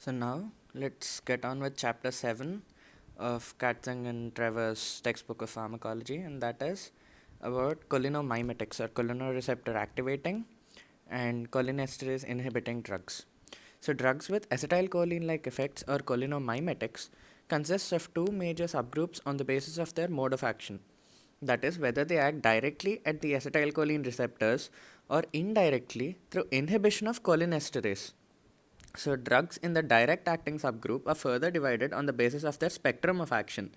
So now let's get on with chapter 7 of Katzeng and Trevor's textbook of pharmacology, and that is about cholinomimetics or cholinesterase activating and cholinesterase inhibiting drugs. So drugs with acetylcholine like effects or cholinomimetics consists of two major subgroups on the basis of their mode of action. That is, whether they act directly at the acetylcholine receptors or indirectly through inhibition of cholinesterase. So, drugs in the direct acting subgroup are further divided on the basis of their spectrum of action,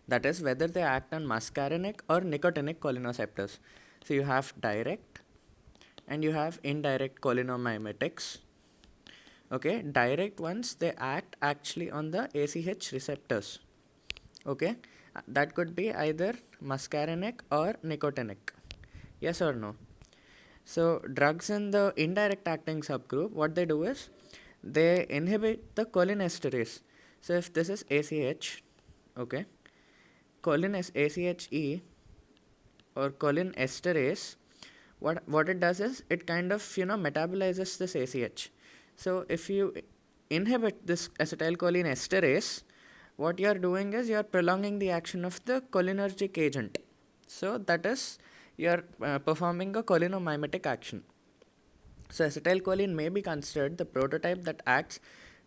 that is, whether they act on muscarinic or nicotinic cholineceptors. So, you have direct and you have indirect cholinomimetics. Okay, direct ones they act actually on the ACH receptors. Okay, that could be either muscarinic or nicotinic. Yes or no? So, drugs in the indirect acting subgroup, what they do is they inhibit the cholinesterase. So, if this is ACH, okay, ACHE or cholinesterase, what it does is it kind of metabolizes this ACH. So, if you inhibit this acetylcholinesterase, what you are doing is you are prolonging the action of the cholinergic agent. So, that is you are performing a cholinomimetic action. So, acetylcholine may be considered the prototype that acts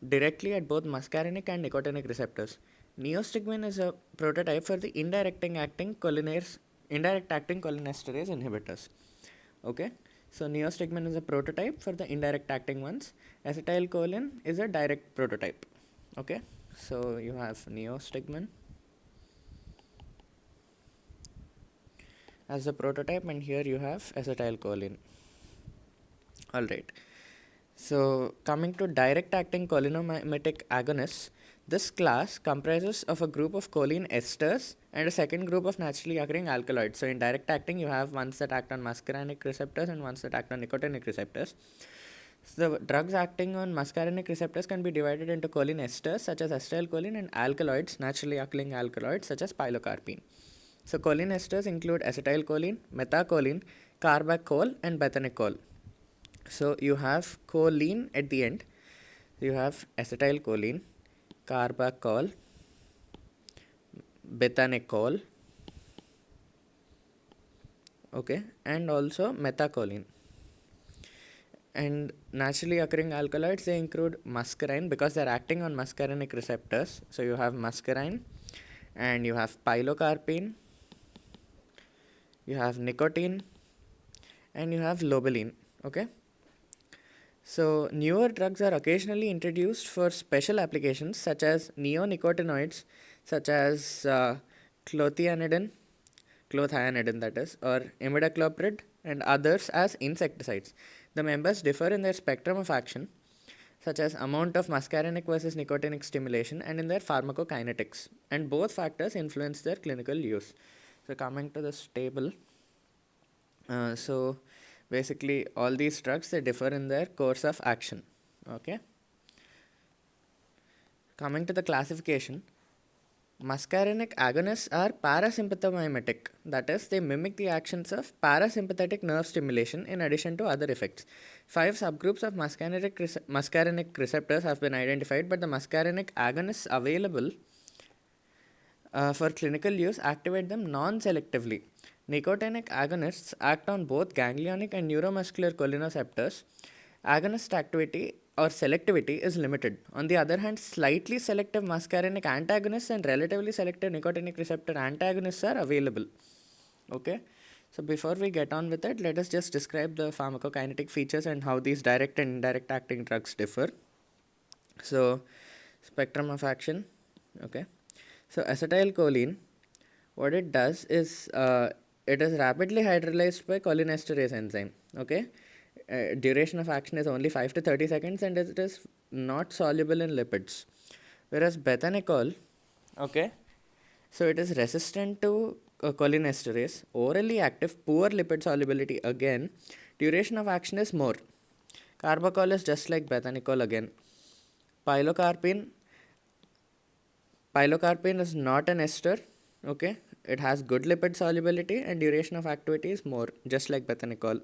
directly at both muscarinic and nicotinic receptors. Neostigmine is a prototype for the indirect acting cholinesterase inhibitors. Okay, so neostigmine is a prototype for the indirect acting ones. Acetylcholine is a direct prototype. Okay, so you have neostigmine as a prototype, and here you have acetylcholine. All right. So, coming to direct acting cholinomimetic agonists, this class comprises of a group of choline esters and a second group of naturally occurring alkaloids. So, in direct acting, you have ones that act on muscarinic receptors and ones that act on nicotinic receptors. So, the drugs acting on muscarinic receptors can be divided into choline esters such as acetylcholine and alkaloids, naturally occurring alkaloids such as pilocarpine. So, choline esters include acetylcholine, methacholine, carbachol, and betanicol. So you have choline at the end. You have acetylcholine, carbachol, betanicol, okay, and also methacholine. And naturally occurring alkaloids, they include muscarine because they're acting on muscarinic receptors. So you have muscarine, and you have pilocarpine, you have nicotine, and you have lobeline. Okay. So, newer drugs are occasionally introduced for special applications such as neonicotinoids, such as clothianidin, that is, or imidacloprid, and others as insecticides. The members differ in their spectrum of action, such as amount of muscarinic versus nicotinic stimulation, and in their pharmacokinetics, and both factors influence their clinical use. So, coming to this table, so basically all these drugs they differ in their course of action. Okay, coming to the classification, muscarinic agonists are parasympathomimetic, that is they mimic the actions of parasympathetic nerve stimulation in addition to other effects. 5 subgroups of muscarinic receptors have been identified, but the muscarinic agonists available for clinical use activate them non-selectively. Nicotinic agonists act on both ganglionic and neuromuscular cholineceptors. Agonist activity or selectivity is limited. On the other hand, slightly selective muscarinic antagonists and relatively selective nicotinic receptor antagonists are available. Okay, so before we get on with it, let us just describe the pharmacokinetic features and how these direct and indirect acting drugs differ. So, spectrum of action. Okay, so acetylcholine, what it does is it is rapidly hydrolyzed by cholinesterase enzyme. Okay, duration of action is only 5 to 30 seconds, and it is not soluble in lipids. Whereas betanicol, okay, so it is resistant to cholinesterase, orally active, poor lipid solubility again. Duration of action is more. Carbachol is just like betanicol again. Pilocarpine, pilocarpine is not an ester. Okay, it has good lipid solubility and duration of activity is more, just like betanicol.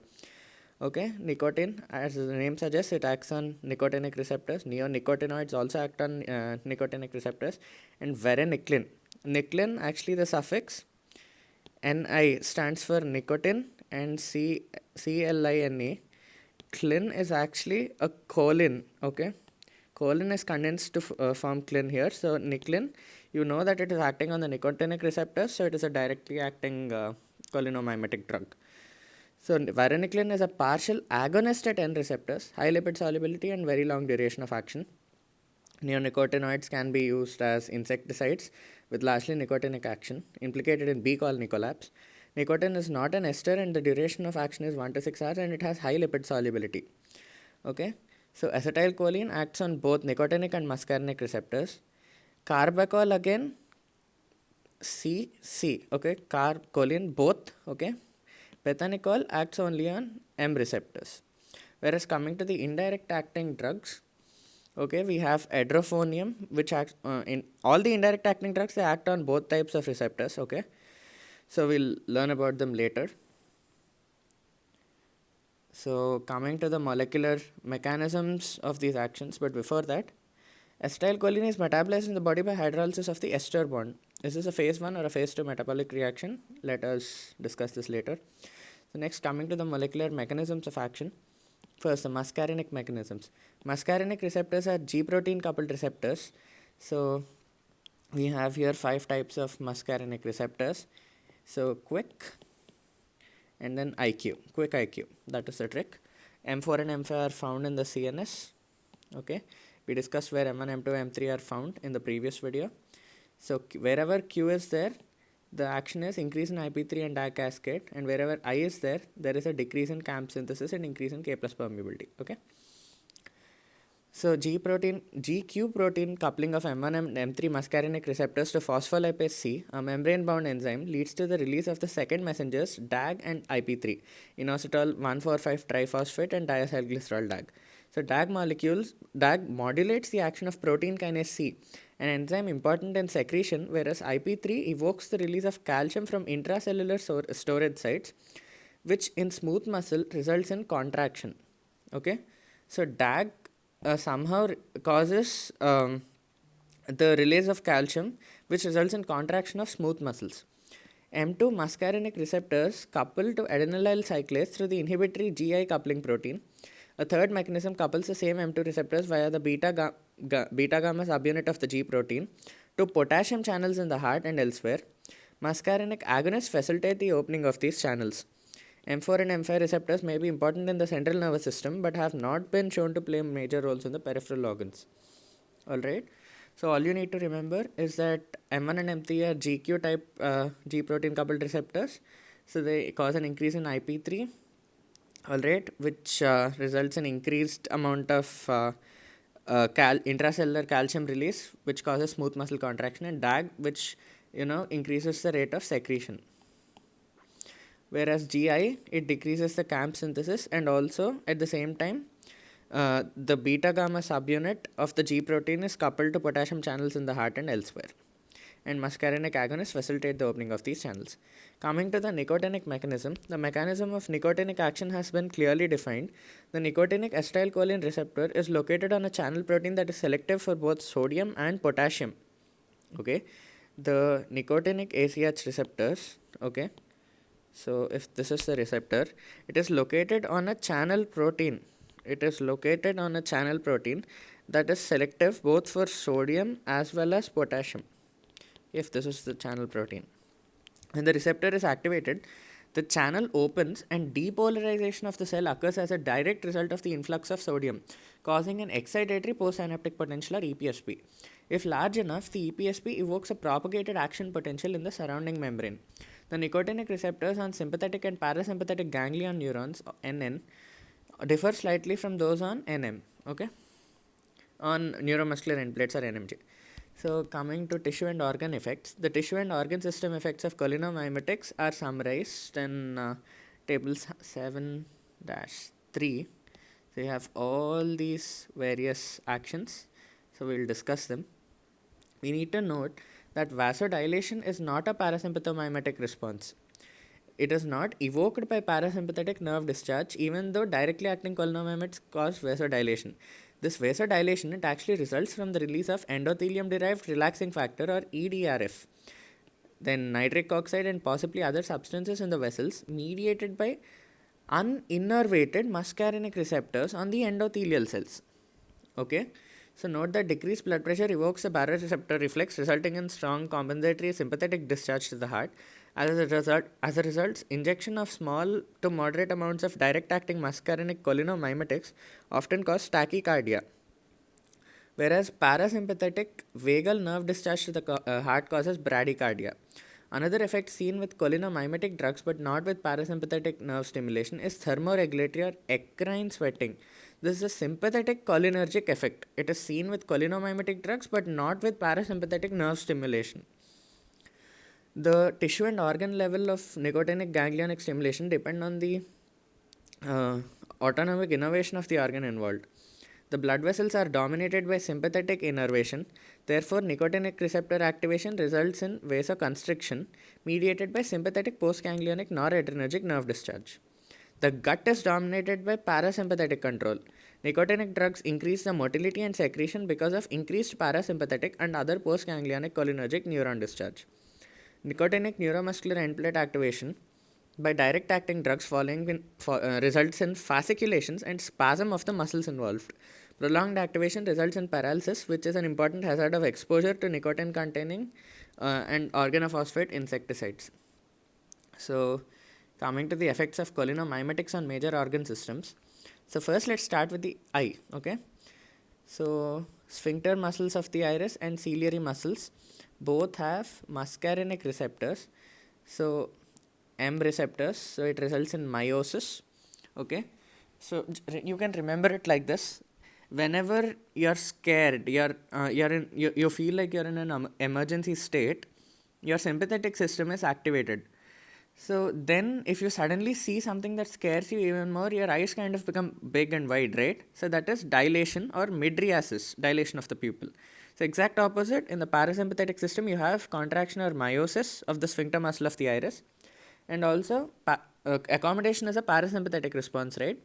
Okay, nicotine, as the name suggests, it acts on nicotinic receptors. Neonicotinoids also act on nicotinic receptors. And varenicline. Nicotine, actually, the suffix Ni stands for nicotine, and CLINE. Clin is actually a choline. Okay, choline is condensed to form clin here. So nicotine, you know that it is acting on the nicotinic receptors, so it is a directly acting cholinomimetic drug. So varenicline is a partial agonist at N receptors, high lipid solubility and very long duration of action. Neonicotinoids can be used as insecticides with largely nicotinic action, implicated in B. col Nicolaps. Nicotine is not an ester and the duration of action is 1 to 6 hours and it has high lipid solubility. Okay, so acetylcholine acts on both nicotinic and muscarinic receptors. Carbachol again, C, okay, choline both, okay. Pethanicol acts only on M receptors. Whereas coming to the indirect acting drugs, okay, we have edrophonium, which acts in all the indirect acting drugs, they act on both types of receptors, okay. So we'll learn about them later. So coming to the molecular mechanisms of these actions, but before that, acetylcholine is metabolized in the body by hydrolysis of the ester bond. Is this a phase 1 or a phase 2 metabolic reaction? Let us discuss this later. So next, coming to the molecular mechanisms of action. First, the muscarinic mechanisms. Muscarinic receptors are G protein coupled receptors. So we have here 5 types of muscarinic receptors. So quick and then IQ, quick IQ, that is the trick. M4 and M5 are found in the CNS. Okay, we discussed where M1, M2, M3 are found in the previous video. So wherever Q is there, the action is increase in IP3 and DAG cascade, and wherever I is there, there is a decrease in CAMP synthesis and increase in K plus permeability. Okay. So GQ protein coupling of M1 and M3 muscarinic receptors to phospholipase C, a membrane-bound enzyme, leads to the release of the second messengers DAG and IP3, inositol 1,4,5 triphosphate and diacylglycerol DAG. So DAG modulates the action of protein kinase C, an enzyme important in secretion, whereas IP3 evokes the release of calcium from intracellular storage sites, which in smooth muscle results in contraction. Okay, so DAG somehow causes the release of calcium, which results in contraction of smooth muscles. M2 muscarinic receptors couple to adenylyl cyclase through the inhibitory GI coupling protein. A third mechanism couples the same M2 receptors via the beta gamma subunit of the G protein to potassium channels in the heart and elsewhere. Muscarinic agonists facilitate the opening of these channels. M4 and M5 receptors may be important in the central nervous system but have not been shown to play major roles in the peripheral organs. Alright, so all you need to remember is that M1 and M3 are GQ type G protein coupled receptors. So they cause an increase in IP3, alright, which results in increased amount of intracellular calcium release, which causes smooth muscle contraction, and DAG, which increases the rate of secretion. Whereas GI, it decreases the CAMP synthesis, and also at the same time the beta gamma subunit of the G protein is coupled to potassium channels in the heart and elsewhere, and muscarinic agonists facilitate the opening of these channels. Coming to the nicotinic mechanism, the mechanism of nicotinic action has been clearly defined. The nicotinic acetylcholine receptor is located on a channel protein that is selective for both sodium and potassium. Okay, the nicotinic ACH receptors, okay, so if this is the receptor, it is located on a channel protein. It is located on a channel protein that is selective both for sodium as well as potassium. If this is the channel protein, when the receptor is activated, the channel opens and depolarization of the cell occurs as a direct result of the influx of sodium, causing an excitatory postsynaptic potential or EPSP. If large enough, the EPSP evokes a propagated action potential in the surrounding membrane. The nicotinic receptors on sympathetic and parasympathetic ganglion neurons, NN, differ slightly from those on NM, okay, on neuromuscular end plates or NMJ. So coming to tissue and organ effects, the tissue and organ system effects of cholinomimetics are summarized in tables 7-3. So you have all these various actions. So we'll discuss them. We need to note that vasodilation is not a parasympathomimetic response. it is not evoked by parasympathetic nerve discharge, even though directly acting cholinomimics cause vasodilation. This vasodilation, it actually results from the release of endothelium-derived relaxing factor, or EDRF, then nitric oxide and possibly other substances in the vessels, mediated by uninnervated muscarinic receptors on the endothelial cells. Okay, so note that decreased blood pressure evokes a baroreceptor reflex, resulting in strong compensatory sympathetic discharge to the heart. As a result, injection of small to moderate amounts of direct-acting muscarinic cholinomimetics often cause tachycardia, whereas parasympathetic vagal nerve discharge to the heart causes bradycardia. Another effect seen with cholinomimetic drugs but not with parasympathetic nerve stimulation is thermoregulatory or eccrine sweating. This is a sympathetic cholinergic effect. It is seen with cholinomimetic drugs but not with parasympathetic nerve stimulation. The tissue and organ level of nicotinic ganglionic stimulation depend on the autonomic innervation of the organ involved. The blood vessels are dominated by sympathetic innervation. Therefore, nicotinic receptor activation results in vasoconstriction mediated by sympathetic postganglionic noradrenergic nerve discharge. The gut is dominated by parasympathetic control. Nicotinic drugs increase the motility and secretion because of increased parasympathetic and other postganglionic cholinergic neuron discharge. Nicotinic neuromuscular end plate activation by direct acting drugs results in fasciculations and spasm of the muscles involved. Prolonged activation results in paralysis, which is an important hazard of exposure to nicotine containing and organophosphate insecticides. So, coming to the effects of cholinomimetics on major organ systems. So, first let's start with the eye. Okay. So, sphincter muscles of the iris and ciliary muscles both have muscarinic receptors. So, M receptors, so it results in miosis. Okay, so you can remember it like this: whenever you're scared, you feel like you're in an emergency state, your sympathetic system is activated. So then if you suddenly see something that scares you even more, your eyes kind of become big and wide, right? So that is dilation or mydriasis, dilation of the pupil. So exact opposite, in the parasympathetic system you have contraction or miosis of the sphincter muscle of the iris, and also accommodation is a parasympathetic response, right?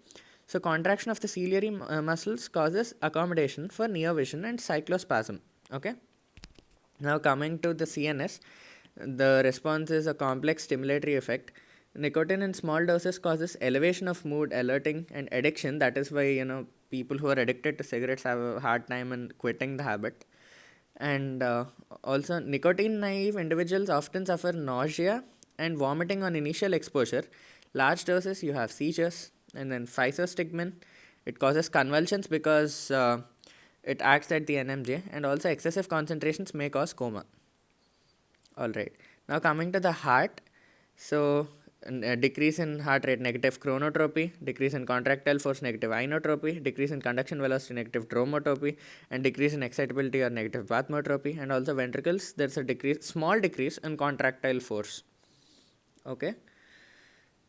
So contraction of the ciliary muscles causes accommodation for near vision and cyclospasm. Okay, now coming to the CNS, the response is a complex stimulatory effect. Nicotine in small doses causes elevation of mood, alerting, and addiction. That is why people who are addicted to cigarettes have a hard time in quitting the habit. And also, nicotine naive individuals often suffer nausea and vomiting on initial exposure. Large doses, you have seizures. And then physostigmine, it causes convulsions because it acts at the NMJ, and also excessive concentrations may cause coma. Alright, now coming to the heart. So, decrease in heart rate, negative chronotropy, decrease in contractile force, negative inotropy, decrease in conduction velocity, negative dromotropy, and decrease in excitability or negative bathmotropy. And also ventricles, there's a small decrease in contractile force. Okay,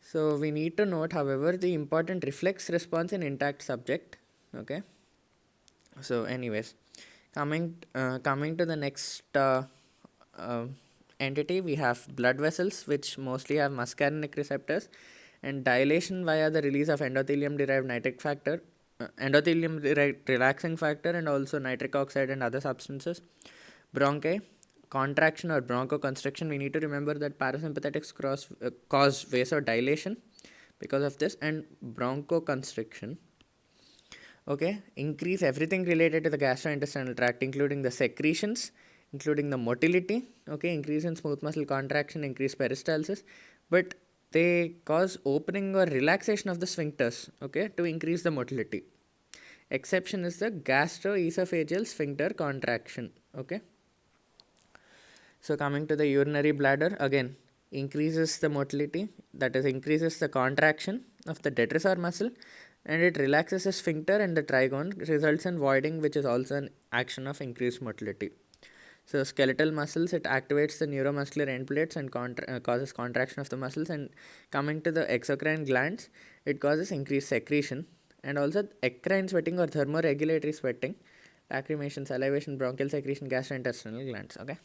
so we need to note, however, the important reflex response in intact subject. Okay, so anyways, coming to the next entity, we have blood vessels, which mostly have muscarinic receptors, and dilation via the release of endothelium derived nitric factor, endothelium derived relaxing factor, and also nitric oxide and other substances. Bronchi, contraction or bronchoconstriction. We need to remember that parasympathetics cause vasodilation because of this, and bronchoconstriction. Okay, increase everything related to the gastrointestinal tract, including the secretions, including the motility. Okay, increase in smooth muscle contraction, increase peristalsis, but they cause opening or relaxation of the sphincters, okay, to increase the motility. Exception is the gastroesophageal sphincter contraction. Okay, so coming to the urinary bladder, again increases the motility, that is increases the contraction of the detrusor muscle, and it relaxes the sphincter and the trigone, results in voiding, which is also an action of increased motility. So skeletal muscles, it activates the neuromuscular end plates and causes contraction of the muscles. And coming to the exocrine glands, it causes increased secretion, and also eccrine sweating or thermoregulatory sweating, lacrimation, salivation, bronchial secretion, gastrointestinal glands. Okay,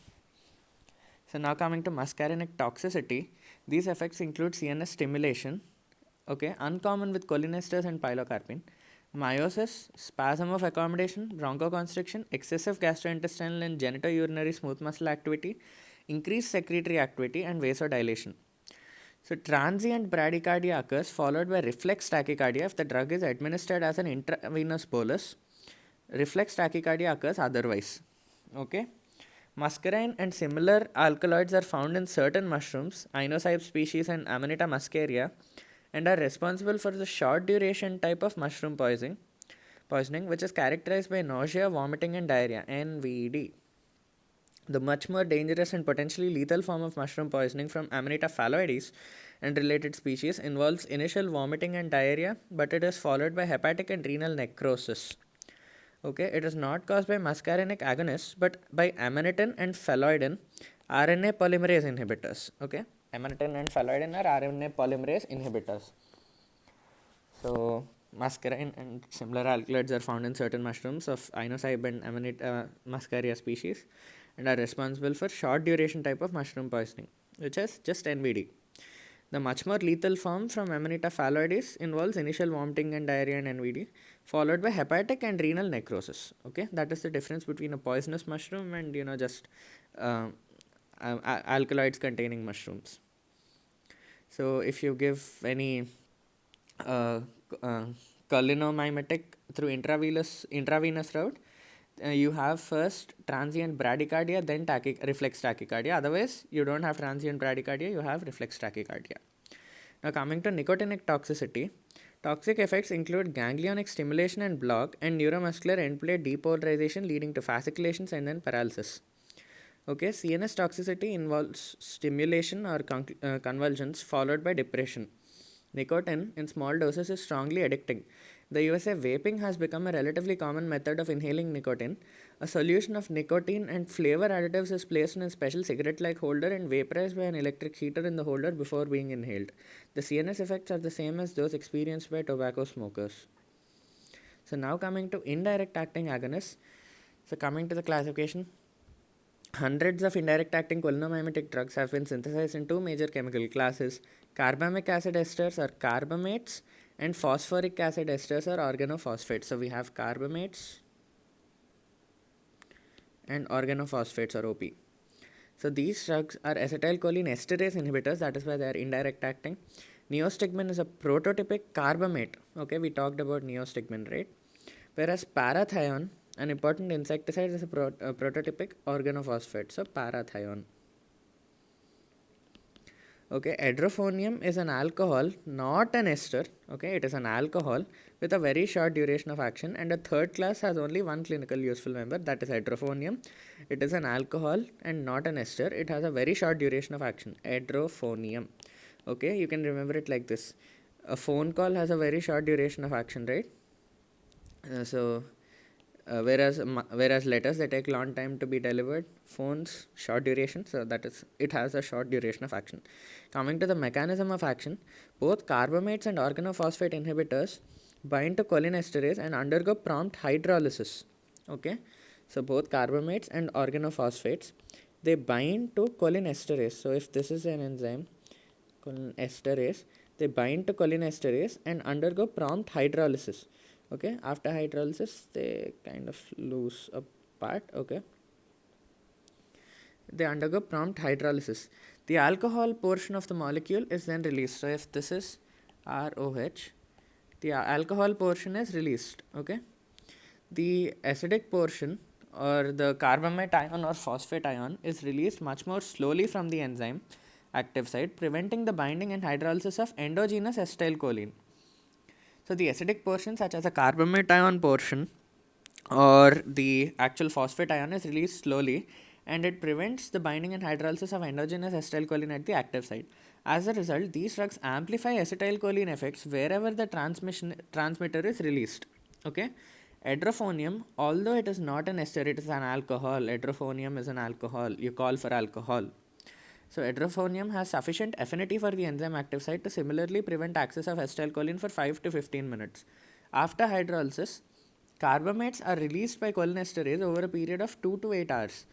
so now coming to muscarinic toxicity, These effects include CNS stimulation, okay, uncommon with cholinesterase and pilocarpine, meiosis, spasm of accommodation, bronchoconstriction, excessive gastrointestinal and genitourinary smooth muscle activity, increased secretory activity, and vasodilation. So, transient bradycardia occurs followed by reflex tachycardia if the drug is administered as an intravenous bolus. Reflex tachycardia occurs otherwise. Okay. Muscarine and similar alkaloids are found in certain mushrooms, Inocybe species and Amanita muscaria, and are responsible for the short duration type of mushroom poisoning, which is characterized by nausea, vomiting, and diarrhea, NVD. The much more dangerous and potentially lethal form of mushroom poisoning from Amanita phalloides and related species involves initial vomiting and diarrhea, but it is followed by hepatic and renal necrosis. Okay, it is not caused by muscarinic agonists, but by amanitin and phalloidin RNA polymerase inhibitors. Okay, amanitin and phalloidin are RNA polymerase inhibitors. So, muscarine and similar alkaloids are found in certain mushrooms of Inocybe and Amanita muscaria species and are responsible for short duration type of mushroom poisoning, which is just NVD. The much more lethal form from Amanita phalloides involves initial vomiting and diarrhea and NVD, followed by hepatic and renal necrosis. Okay, that is the difference between a poisonous mushroom and just alkaloids containing mushrooms. So if you give any cholinomimetic through intravenous route, you have first transient bradycardia, then reflex tachycardia. Otherwise, you don't have transient bradycardia, you have reflex tachycardia. Now, coming to nicotinic toxicity, toxic effects include ganglionic stimulation and block, and neuromuscular end plate depolarization leading to fasciculations and then paralysis. Okay, CNS toxicity involves stimulation or convulsions followed by depression. Nicotine in small doses is strongly addicting. The USA vaping has become a relatively common method of inhaling nicotine. A solution of nicotine and flavor additives is placed in a special cigarette-like holder and vaporized by an electric heater in the holder before being inhaled. The CNS effects are the same as those experienced by tobacco smokers. So now coming to indirect acting agonists. So coming to the classification, hundreds of indirect acting cholinomimetic drugs have been synthesized in two major chemical classes. Carbamic acid esters are carbamates and phosphoric acid esters are organophosphates. So we have carbamates and organophosphates or OP. So these drugs are acetylcholine esterase inhibitors, that is why they are indirect acting. Neostigmin is a prototypic carbamate. Okay, we talked about neostigmin, right? Whereas parathion, an important insecticide, is a prototypic organophosphate. So parathion. Okay, edrophonium is an alcohol, not an ester. Okay, it is an alcohol with a very short duration of action, and a third class has only one clinical useful member, that is edrophonium. It is an alcohol and not an ester. It has a very short duration of action, edrophonium. Okay, you can remember it like this. A phone call has a very short duration of action, right? Whereas letters, they take long time to be delivered. Phones, short duration, so that is, it has a short duration of action. Coming to the mechanism of action, both carbamates and organophosphate inhibitors bind to cholinesterase and undergo prompt hydrolysis. Okay, so both carbamates and organophosphates, they bind to cholinesterase. So if this is an enzyme, cholinesterase, they bind to cholinesterase and undergo prompt hydrolysis. Okay, after hydrolysis they kind of lose a part. Okay, they undergo prompt hydrolysis. The alcohol portion of the molecule is then released. So if this is ROH, the alcohol portion is released. Okay, the acidic portion or the carbamate ion or phosphate ion is released much more slowly from the enzyme active site, preventing the binding and hydrolysis of endogenous acetylcholine. So the acidic portion, such as a carbamate ion portion or the actual phosphate ion, is released slowly, and it prevents the binding and hydrolysis of endogenous acetylcholine at the active site. As a result, these drugs amplify acetylcholine effects wherever the transmitter is released. Okay, edrophonium, although it is not an ester, it is an alcohol. Edrophonium is an alcohol. You call for alcohol. So edrophonium has sufficient affinity for the enzyme active site to similarly prevent access of acetylcholine for 5 to 15 minutes. After hydrolysis, carbamates are released by cholinesterase over a period of 2 to 8 hours.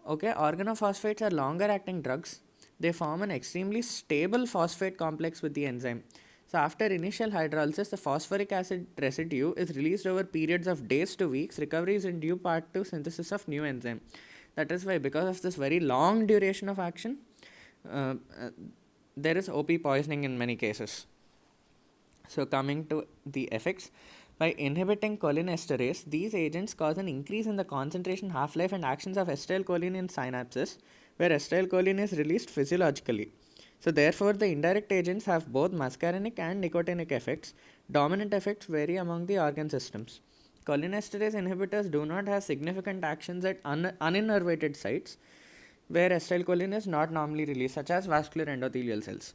Okay, organophosphates are longer acting drugs they form an extremely stable phosphate complex with the enzyme. So after initial hydrolysis, the phosphoric acid residue is released over periods of days to weeks. Recovery is in due part to synthesis of new enzyme. That is why, because of this very long duration of action, uh, uh, there is OP poisoning in many cases. So coming to the effects, by inhibiting cholinesterase, these agents cause an increase in the concentration, half-life and actions of acetylcholine in synapses, where acetylcholine is released physiologically. So therefore, the indirect agents have both muscarinic and nicotinic effects. Dominant effects vary among the organ systems. Cholinesterase inhibitors do not have significant actions at uninnervated sites, where acetylcholine is not normally released, such as vascular endothelial cells.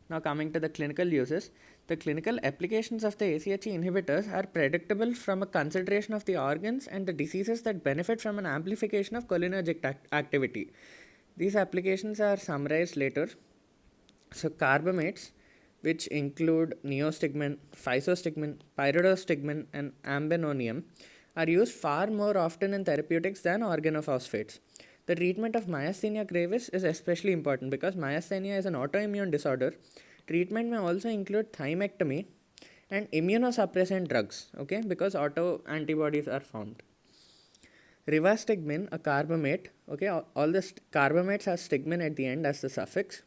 Now, coming to the clinical uses, the clinical applications of the ACHE inhibitors are predictable from a consideration of the organs and the diseases that benefit from an amplification of cholinergic activity. These applications are summarized later. So, carbamates, which include neostigmine, physostigmine, pyridostigmine, and ambenonium, are used far more often in therapeutics than organophosphates. The treatment of myasthenia gravis is especially important because myasthenia is an autoimmune disorder. Treatment may also include thymectomy and immunosuppressant drugs, okay, because auto antibodies are formed. Rivastigmine, a carbamate, okay, all the carbamates have stigmine at the end as the suffix.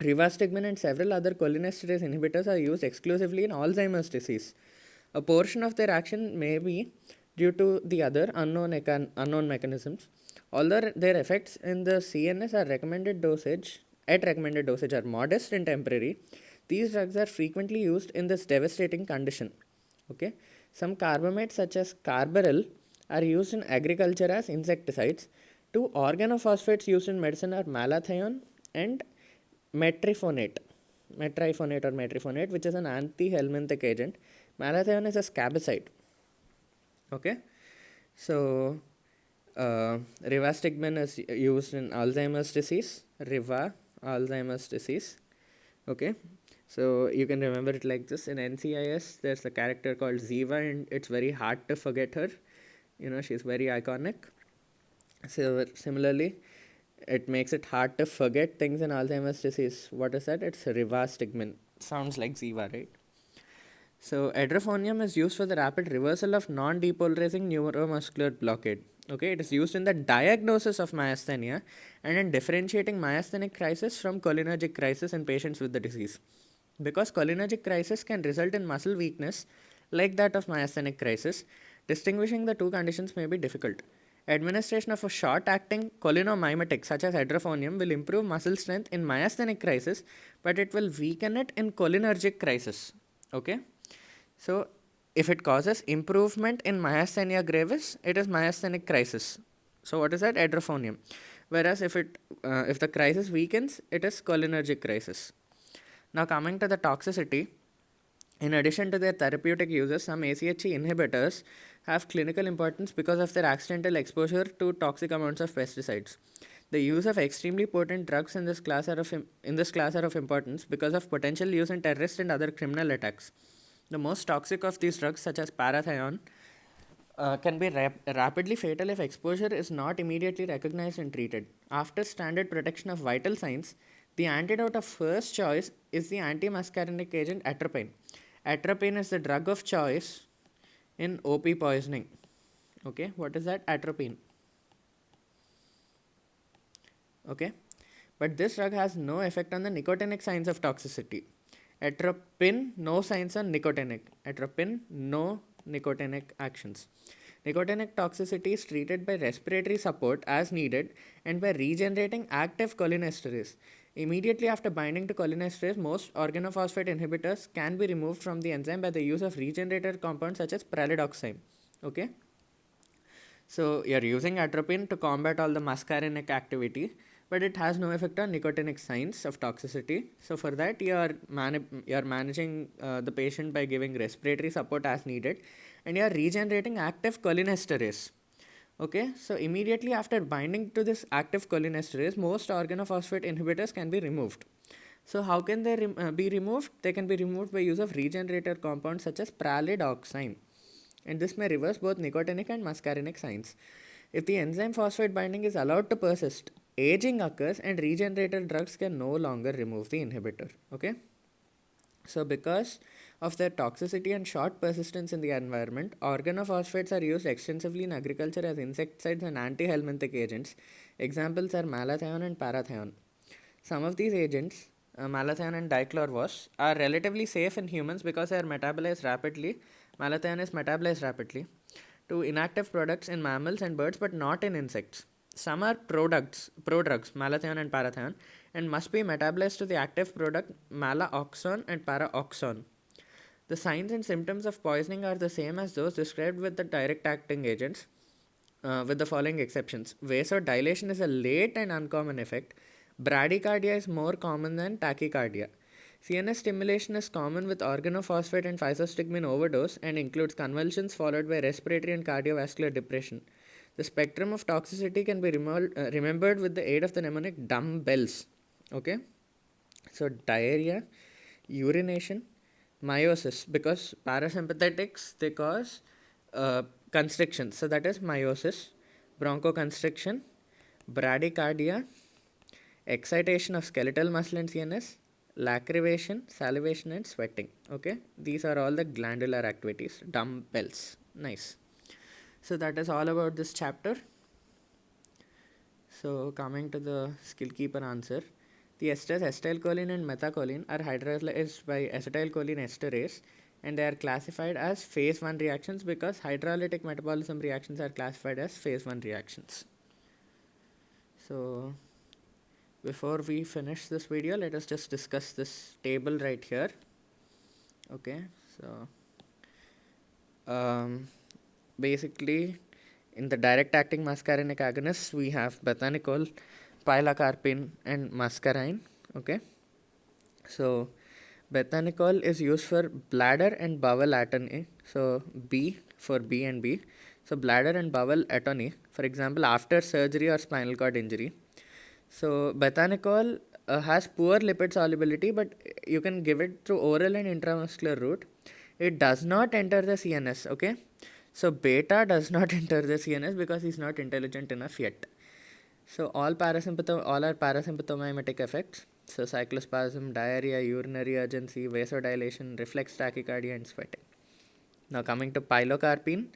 Rivastigmine and several other cholinesterase inhibitors are used exclusively in Alzheimer's disease. A portion of their action may be due to the other unknown mechanisms. Although their effects in the CNS are recommended dosage are modest and temporary, these drugs are frequently used in this devastating condition. Okay, some carbamates such as carbaryl are used in agriculture as insecticides. Two organophosphates used in medicine are malathion and metrifonate. Metrifonate, which is an anti-helminthic agent. Malathion is a scabicide. Okay, so rivastigmine is used in Alzheimer's disease. Alzheimer's disease. Okay, so you can remember it like this. In NCIS, there's a character called Ziva, and it's very hard to forget her. You know, she's very iconic. So similarly, it makes it hard to forget things in Alzheimer's disease. What is that? It's rivastigmine. Sounds like Ziva, right? So edrophonium is used for the rapid reversal of non-depolarizing neuromuscular blockade. Okay, it is used in the diagnosis of myasthenia and in differentiating myasthenic crisis from cholinergic crisis in patients with the disease. Because cholinergic crisis can result in muscle weakness like that of myasthenic crisis, distinguishing the two conditions may be difficult. Administration of a short-acting cholinomimetic such as edrophonium will improve muscle strength in myasthenic crisis, but it will weaken it in cholinergic crisis. Okay, so if it causes improvement in myasthenia gravis, it is myasthenic crisis. So what is that? Edrophonium. Whereas if the crisis weakens, it is cholinergic crisis. Now coming to the toxicity, in addition to their therapeutic uses, some ACHE inhibitors have clinical importance because of their accidental exposure to toxic amounts of pesticides. The use of extremely potent drugs in this class are of importance because of potential use in terrorist and other criminal attacks. The most toxic of these drugs, such as parathion, can be rapidly fatal if exposure is not immediately recognized and treated. After standard protection of vital signs, the antidote of first choice is the anti-muscarinic agent atropine. Atropine is the drug of choice in OP poisoning. Okay, what is that? Atropine. Okay, but this drug has no effect on the nicotinic signs of toxicity. Atropine, no signs on nicotinic. Atropine, no nicotinic actions. Nicotinic toxicity is treated by respiratory support as needed and by regenerating active cholinesterase. Immediately after binding to cholinesterase, most organophosphate inhibitors can be removed from the enzyme by the use of regenerator compounds such as pralidoxime. Okay, so you're using atropine to combat all the muscarinic activity, but it has no effect on nicotinic signs of toxicity. So for that, you're managing the patient by giving respiratory support as needed, and you're regenerating active cholinesterase. Okay, so immediately after binding to this active cholinesterase, most organophosphate inhibitors can be removed. So how can they be removed? They can be removed by use of regenerator compounds such as pralidoxime, and this may reverse both nicotinic and muscarinic signs. If the enzyme phosphate binding is allowed to persist, aging occurs and regenerative drugs can no longer remove the inhibitor. Okay. So, because of their toxicity and short persistence in the environment, organophosphates are used extensively in agriculture as insecticides and anti-helminthic agents. Examples are malathion and parathion. Some of these agents, malathion and dichlorvos, are relatively safe in humans because they are metabolized rapidly. Malathion is metabolized rapidly to inactive products in mammals and birds, but not in insects. Some are prodrugs, malathion and parathion, and must be metabolized to the active product malaoxone and paraoxone. The signs and symptoms of poisoning are the same as those described with the direct acting agents, with the following exceptions. Vasodilation is a late and uncommon effect. Bradycardia is more common than tachycardia. CNS stimulation is common with organophosphate and physostigmine overdose and includes convulsions followed by respiratory and cardiovascular depression. The spectrum of toxicity can be remembered with the aid of the mnemonic dumbbells. Okay, so diarrhea, urination, meiosis, because parasympathetics they cause constriction, so that is meiosis, bronchoconstriction, bradycardia, excitation of skeletal muscle and CNS, lacrimation, salivation, and sweating. Okay, these are all the glandular activities. Dumbbells. Nice. So that is all about this chapter. So coming to the skill keeper answer, the esters acetylcholine and methacholine are hydrolyzed by acetylcholine esterase, and they are classified as phase 1 reactions because hydrolytic metabolism reactions are classified as phase 1 reactions. So before we finish this video, let us just discuss this table right here. Okay, so basically in the direct acting muscarinic agonists we have bethanicol, pilocarpine, and muscarine. Okay, so bethanicol is used for bladder and bowel atony, so B for B and B, so bladder and bowel atony, for example after surgery or spinal cord injury. So bethanicol has poor lipid solubility, but you can give it through oral and intramuscular route. It does not enter the CNS. Okay, so beta does not enter the CNS because he's not intelligent enough yet. So all are parasympathomimetic effects. So cyclospasm, diarrhea, urinary urgency, vasodilation, reflex tachycardia, and sweating. Now coming to pilocarpine.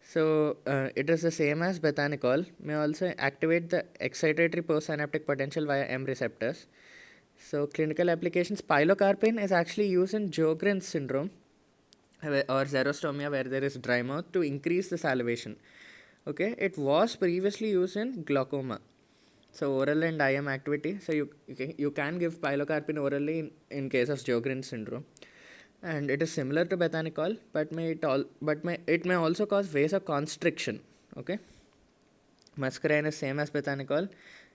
So it is the same as bethanicol, may also activate the excitatory postsynaptic potential via M receptors. So clinical applications, pilocarpine is actually used in Sjogren's syndrome or xerostomia where there is dry mouth to increase the salivation. Okay, it was previously used in glaucoma. So oral and IM activity. So you can give pilocarpine orally in case of Sjogren's syndrome, and it is similar to bethanicol, but it may also cause vasoconstriction. Okay, muscarine is same as bethanicol.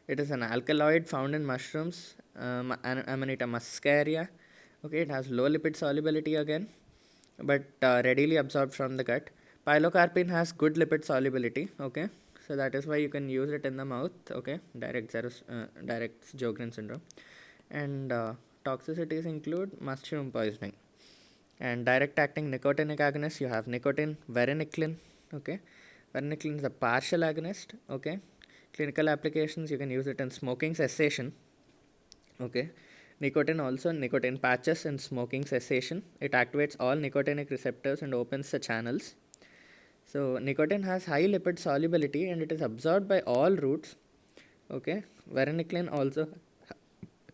It is an alkaloid found in mushrooms, Amanita muscaria. Okay, it has low lipid solubility again, but readily absorbed from the gut. Pilocarpine has good lipid solubility. Okay, so that is why you can use it in the mouth. Okay, direct Sjogren syndrome, and toxicities include mushroom poisoning. And direct acting nicotinic agonists, you have nicotine, varenicline. Okay, varenicline is a partial agonist. Okay, clinical applications, you can use it in smoking cessation. Okay, nicotine also, nicotine patches in smoking cessation. It activates all nicotinic receptors and opens the channels. So nicotine has high lipid solubility and it is absorbed by all routes. Okay, varenicline also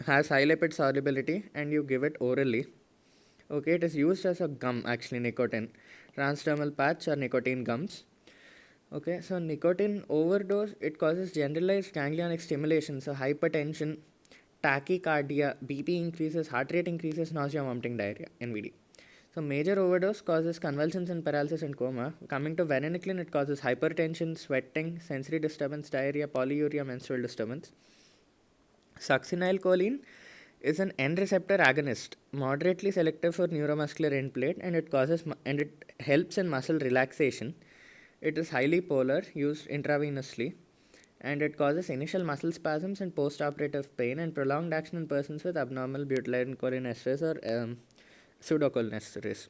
has high lipid solubility and you give it orally. Okay, it is used as a gum, actually, nicotine, transdermal patch or nicotine gums. Okay, so nicotine overdose, it causes generalized ganglionic stimulation, so hypertension, tachycardia, BP increases, heart rate increases, nausea, vomiting, diarrhea, NVD. So major overdose causes convulsions and paralysis and coma. Coming to varenicline, it causes hypertension, sweating, sensory disturbance, diarrhea, polyuria, menstrual disturbance. Succinylcholine is an N receptor agonist, moderately selective for neuromuscular end plate, and it helps in muscle relaxation. It is highly polar, used intravenously, and it causes initial muscle spasms and postoperative pain and prolonged action in persons with abnormal butyrylcholinesterase or pseudocholinesterase.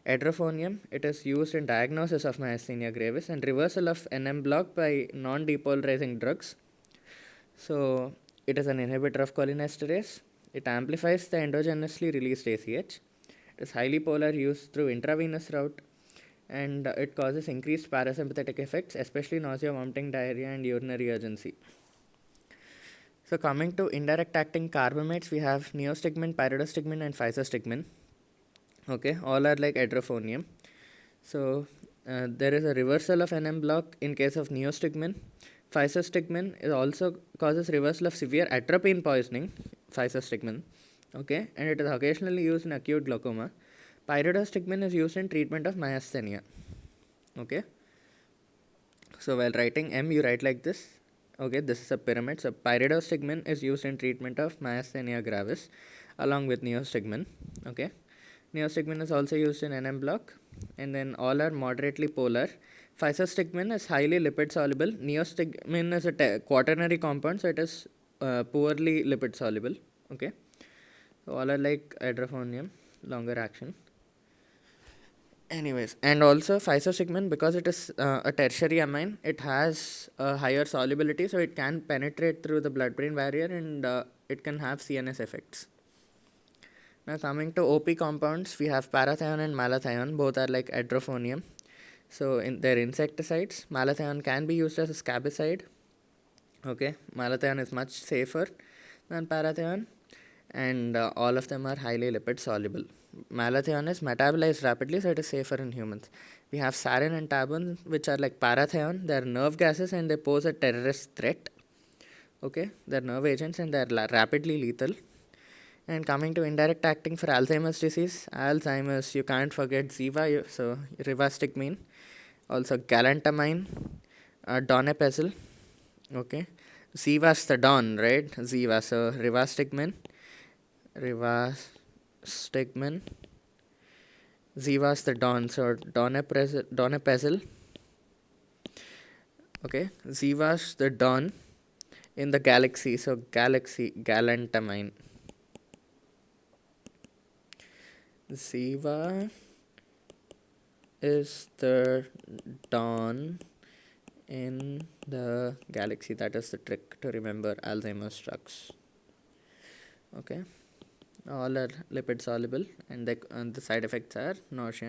Edrophonium, it is used in diagnosis of myasthenia gravis and reversal of NM block by non-depolarizing drugs. So it is an inhibitor of cholinesterase. It amplifies the endogenously released ACH. It is highly polar, used through intravenous route, and it causes increased parasympathetic effects, especially nausea, vomiting, diarrhea, and urinary urgency. So coming to indirect acting carbamates, we have neostigmine, pyridostigmine, and physostigmine. Okay, all are like edrophonium. So there is a reversal of NM block in case of neostigmine. Physostigmine is also causes reversal of severe atropine poisoning, physostigmine. Okay, and it is occasionally used in acute glaucoma. Pyridostigmine is used in treatment of myasthenia. Okay, so while writing M, you write like this. Okay, this is a pyramid. So pyridostigmine is used in treatment of myasthenia gravis along with neostigmine. Okay, neostigmine is also used in NM block, and then all are moderately polar. Physostigmine is highly lipid soluble. Neostigmine is a quaternary compound, so it is poorly lipid soluble. Okay, so all are like edrophonium, longer action. Anyways, and also physostigmine, because it is a tertiary amine, it has a higher solubility, so it can penetrate through the blood-brain barrier, and it can have CNS effects. Now coming to OP compounds, we have parathion and malathion. Both are like edrophonium. So in their insecticides, malathion can be used as a scabicide. Okay, malathion is much safer than parathion, and all of them are highly lipid soluble. Malathion is metabolized rapidly, so it is safer in humans. We have sarin and tabun, which are like parathion. They are nerve gases and they pose a terrorist threat. Okay, they are nerve agents and they are rapidly lethal. And coming to indirect acting for Alzheimer's disease, you can't forget Ziva, so rivastigmine, also galantamine, donepezil. Okay, Ziva's the don, right? Ziva, so rivastigmine, Ziva's the don, so donepezil. Okay, Ziva's the don in the galaxy, so galantamine. Ziva is the dawn in the galaxy. That is the trick to remember Alzheimer's drugs. Okay, all are lipid soluble, and the side effects are nausea